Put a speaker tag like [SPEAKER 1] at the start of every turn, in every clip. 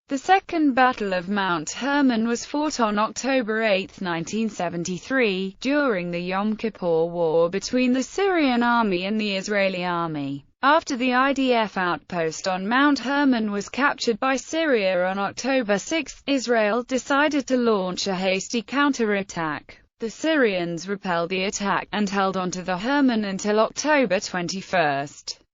[SPEAKER 1] The Second Battle of Mount Hermon was fought on October 8, 1973, during the Yom Kippur War between the Syrian Army and the Israeli Army. After the IDF outpost on Mount Hermon was captured by Syria on October 6, Israel decided to launch a hasty counterattack. The Syrians repelled the attack, and held on to the Hermon until October 21.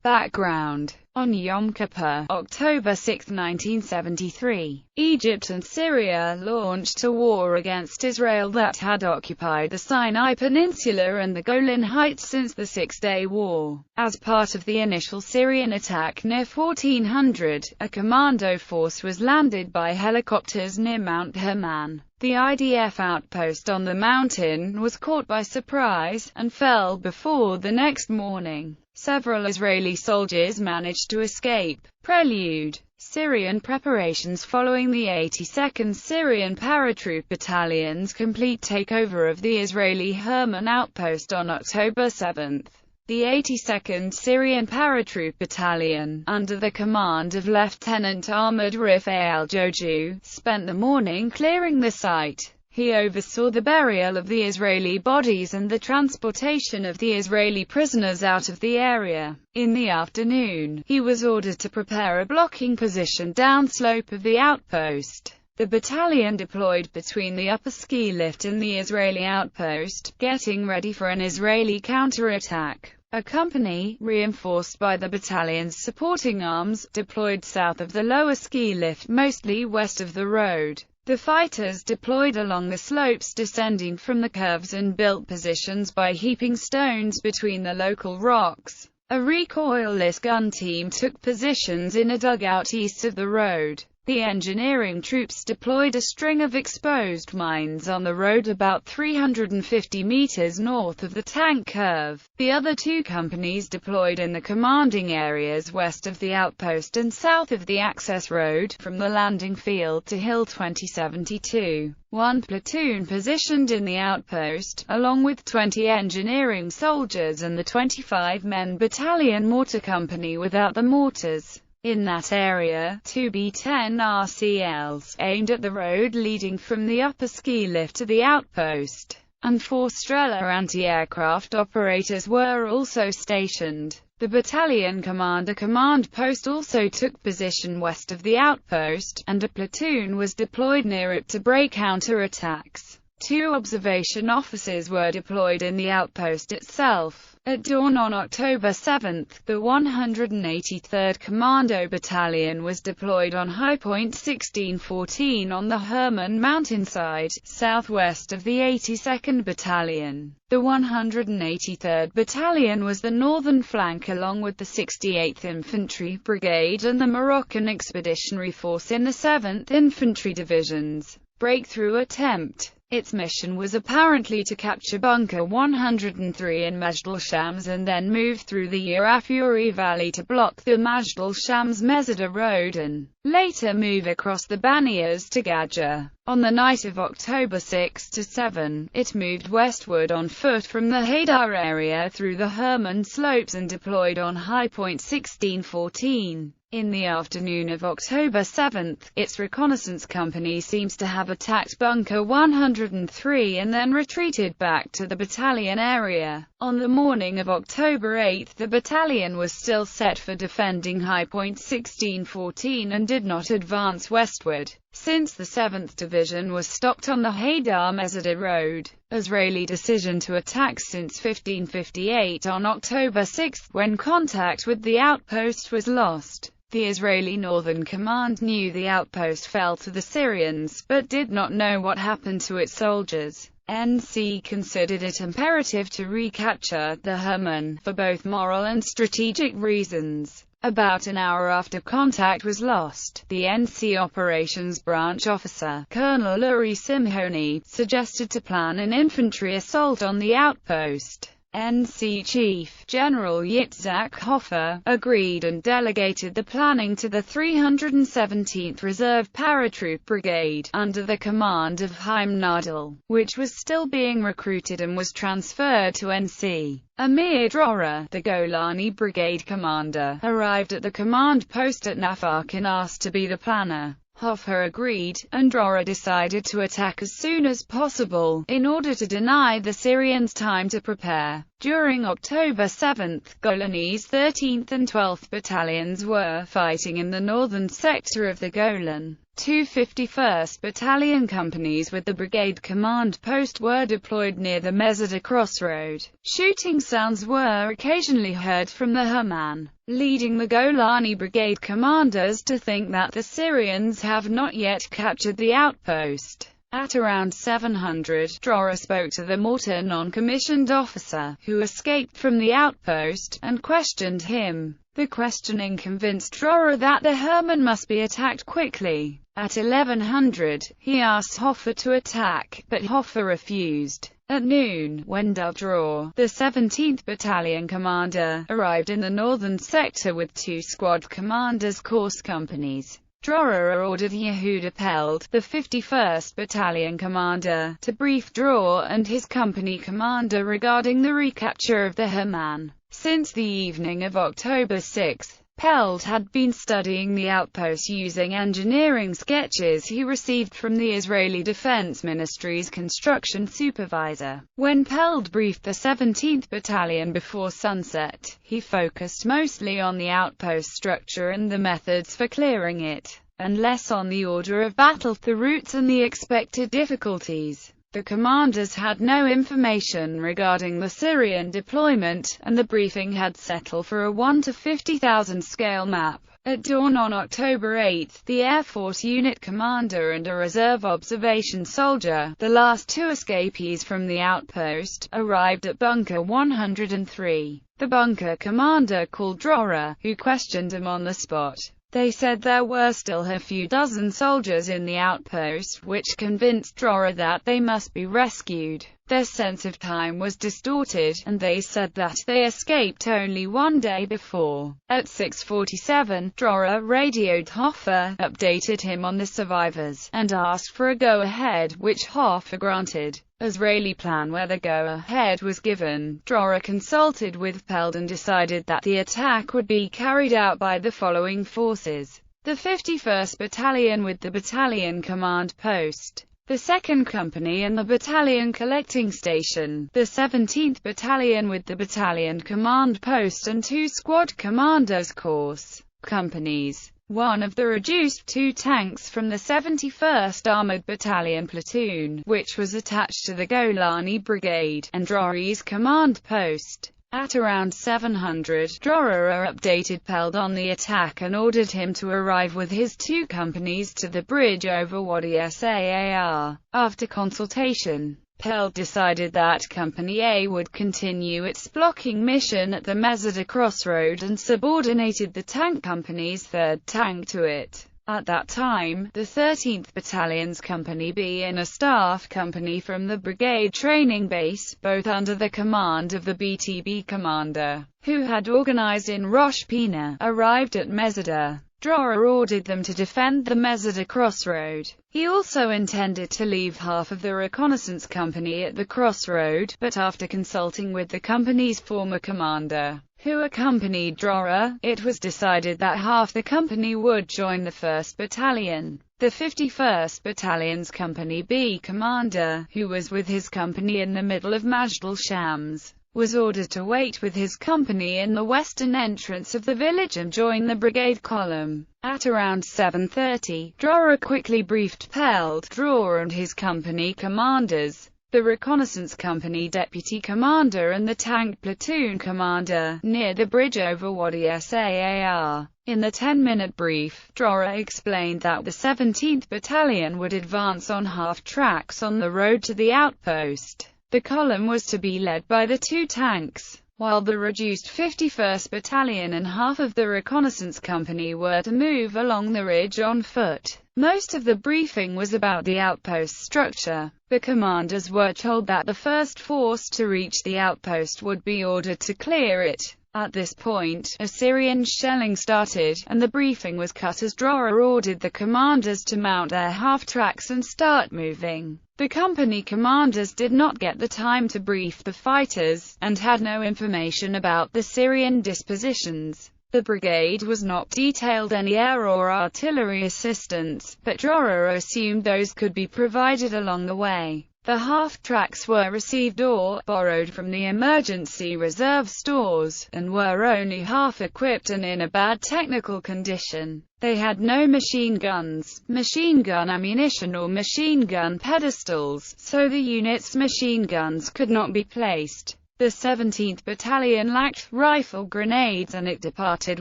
[SPEAKER 1] Background: on Yom Kippur, October 6, 1973, Egypt and Syria launched a war against Israel that had occupied the Sinai Peninsula and the Golan Heights since the Six-Day War. As part of the initial Syrian attack near 1400, a commando force was landed by helicopters near Mount Hermon. The IDF outpost on the mountain was caught by surprise, and fell before the next morning. Several Israeli soldiers managed to escape. Prelude: Syrian preparations following the 82nd Syrian Paratroop Battalion's complete takeover of the Israeli Hermon outpost on October 7. The 82nd Syrian Paratroop Battalion, under the command of Lieutenant Ahmad Rifai al-Joju, spent the morning clearing the site. He oversaw the burial of the Israeli bodies and the transportation of the Israeli prisoners out of the area. In the afternoon, he was ordered to prepare a blocking position downslope of the outpost. The battalion deployed between the upper ski lift and the Israeli outpost, getting ready for an Israeli counterattack. A company, reinforced by the battalion's supporting arms, deployed south of the lower ski lift, mostly west of the road. The fighters deployed along the slopes descending from the curves and built positions by heaping stones between the local rocks. A recoilless gun team took positions in a dugout east of the road. The engineering troops deployed a string of exposed mines on the road about 350 meters north of the tank curve. The other two companies deployed in the commanding areas west of the outpost and south of the access road, from the landing field to Hill 2072. One platoon positioned in the outpost, along with 20 engineering soldiers and the 25-men battalion mortar company without the mortars. In that area, two B-10 RCLs, aimed at the road leading from the upper ski lift to the outpost, and 4 Strela anti-aircraft operators were also stationed. The battalion commander command post also took position west of the outpost, and a platoon was deployed near it to break counterattacks. 2 observation officers were deployed in the outpost itself. At dawn on October 7, the 183rd Commando Battalion was deployed on High Point 1614 on the Hermon mountainside, southwest of the 82nd Battalion. The 183rd Battalion was the northern flank along with the 68th Infantry Brigade and the Moroccan Expeditionary Force in the 7th Infantry Divisions. Breakthrough attempt. Its mission was apparently to capture Bunker 103 in Majdal Shams and then move through the Yarafuri Valley to block the Majdal Shams-Mezzada road and later move across the Banias to Gadja. On the night of October 6 to 7, it moved westward on foot from the Haidar area through the Hermon slopes and deployed on High Point 1614. In the afternoon of October 7, its reconnaissance company seems to have attacked Bunker 103 and then retreated back to the battalion area. On the morning of October 8, the battalion was still set for defending High Point 1614 and did not advance westward, since the 7th Division was stopped on the Haidar-Mezzada road. Israeli decision to attack since 1558 on October 6, when contact with the outpost was lost. The Israeli Northern Command knew the outpost fell to the Syrians, but did not know what happened to its soldiers. NC considered it imperative to recapture the Hermon, for both moral and strategic reasons. About an hour after contact was lost, the NC Operations Branch Officer, Colonel Uri Simhoni, suggested to plan an infantry assault on the outpost. NC Chief General Yitzhak Hoffer agreed and delegated the planning to the 317th Reserve Paratroop Brigade, under the command of Haim Nadal, which was still being recruited and was transferred to NC. Amir Drora, the Golani Brigade commander, arrived at the command post at Nafak and asked to be the planner. Hoffa agreed, and Drora decided to attack as soon as possible, in order to deny the Syrians time to prepare. During October 7, Golanese 13th and 12th Battalions were fighting in the northern sector of the Golan. Two 51st Battalion companies with the brigade command post were deployed near the Meseda crossroad. Shooting sounds were occasionally heard from the Hermon, leading the Golani brigade commanders to think that the Syrians have not yet captured the outpost. At around 700, Drora spoke to the mortar non-commissioned officer, who escaped from the outpost, and questioned him. The questioning convinced Drora that the Hermon must be attacked quickly. At 1100, he asked Hoffa to attack, but Hoffa refused. At noon, when Drora, the 17th Battalion commander, arrived in the northern sector with two squad commanders' course companies, Drora ordered Yehuda Peld, the 51st Battalion commander, to brief Drora and his company commander regarding the recapture of the Hermon. Since the evening of October 6, Peld had been studying the outpost using engineering sketches he received from the Israeli Defense Ministry's construction supervisor. When Peld briefed the 17th Battalion before sunset, he focused mostly on the outpost structure and the methods for clearing it, and less on the order of battle, the routes and the expected difficulties. The commanders had no information regarding the Syrian deployment, and the briefing had settled for a 1 to 50,000 scale map. At dawn on October 8, the Air Force unit commander and a reserve observation soldier, the last two escapees from the outpost, arrived at Bunker 103. The bunker commander called Drora, who questioned him on the spot. They said there were still a few dozen soldiers in the outpost, which convinced Drora that they must be rescued. Their sense of time was distorted, and they said that they escaped only one day before. At 6:47, Drora radioed Hoffa, updated him on the survivors, and asked for a go-ahead, which Hoffa granted. Israeli plan where the go-ahead was given. Drora consulted with Peld and decided that the attack would be carried out by the following forces: the 51st Battalion with the battalion command post, the 2nd Company and the battalion collecting station, the 17th Battalion with the battalion command post and two squad commanders' course companies. One of the reduced two tanks from the 71st Armored Battalion platoon, which was attached to the Golani Brigade, and Drora's command post. At around 700, Drora updated Peld on the attack and ordered him to arrive with his two companies to the bridge over Wadi Saar. After consultation, Peld decided that Company A would continue its blocking mission at the Meseda crossroad and subordinated the tank company's 3rd tank to it. At that time, the 13th Battalion's Company B and a staff company from the brigade training base, both under the command of the BTB commander, who had organized in Rosh Pina, arrived at Meseda. Drora ordered them to defend the Meseda crossroad. He also intended to leave half of the reconnaissance company at the crossroad, but after consulting with the company's former commander, who accompanied Drora, it was decided that half the company would join the 1st Battalion. The 51st Battalion's Company B commander, who was with his company in the middle of Majdal Shams, was ordered to wait with his company in the western entrance of the village and join the brigade column. At around 7:30, Drora quickly briefed Peld, Drora and his company commanders, the reconnaissance company deputy commander and the tank platoon commander, near the bridge over Wadi Saar. In the 10-minute brief, Drora explained that the 17th Battalion would advance on half-tracks on the road to the outpost. The column was to be led by the two tanks, while the reduced 51st Battalion and half of the reconnaissance company were to move along the ridge on foot. Most of the briefing was about the outpost structure. The commanders were told that the first force to reach the outpost would be ordered to clear it. At this point, Assyrian shelling started, and the briefing was cut as Drora ordered the commanders to mount their half-tracks and start moving. The company commanders did not get the time to brief the fighters, and had no information about the Syrian dispositions. The brigade was not detailed any air or artillery assistance, but Drora assumed those could be provided along the way. The half-tracks were received or borrowed from the emergency reserve stores, and were only half-equipped and in a bad technical condition. They had no machine guns, machine gun ammunition or machine gun pedestals, so the unit's machine guns could not be placed. The 17th Battalion lacked rifle grenades and it departed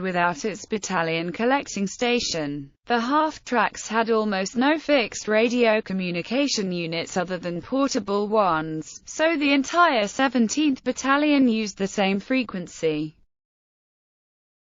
[SPEAKER 1] without its battalion collecting station. The half-tracks had almost no fixed radio communication units other than portable ones, so the entire 17th Battalion used the same frequency.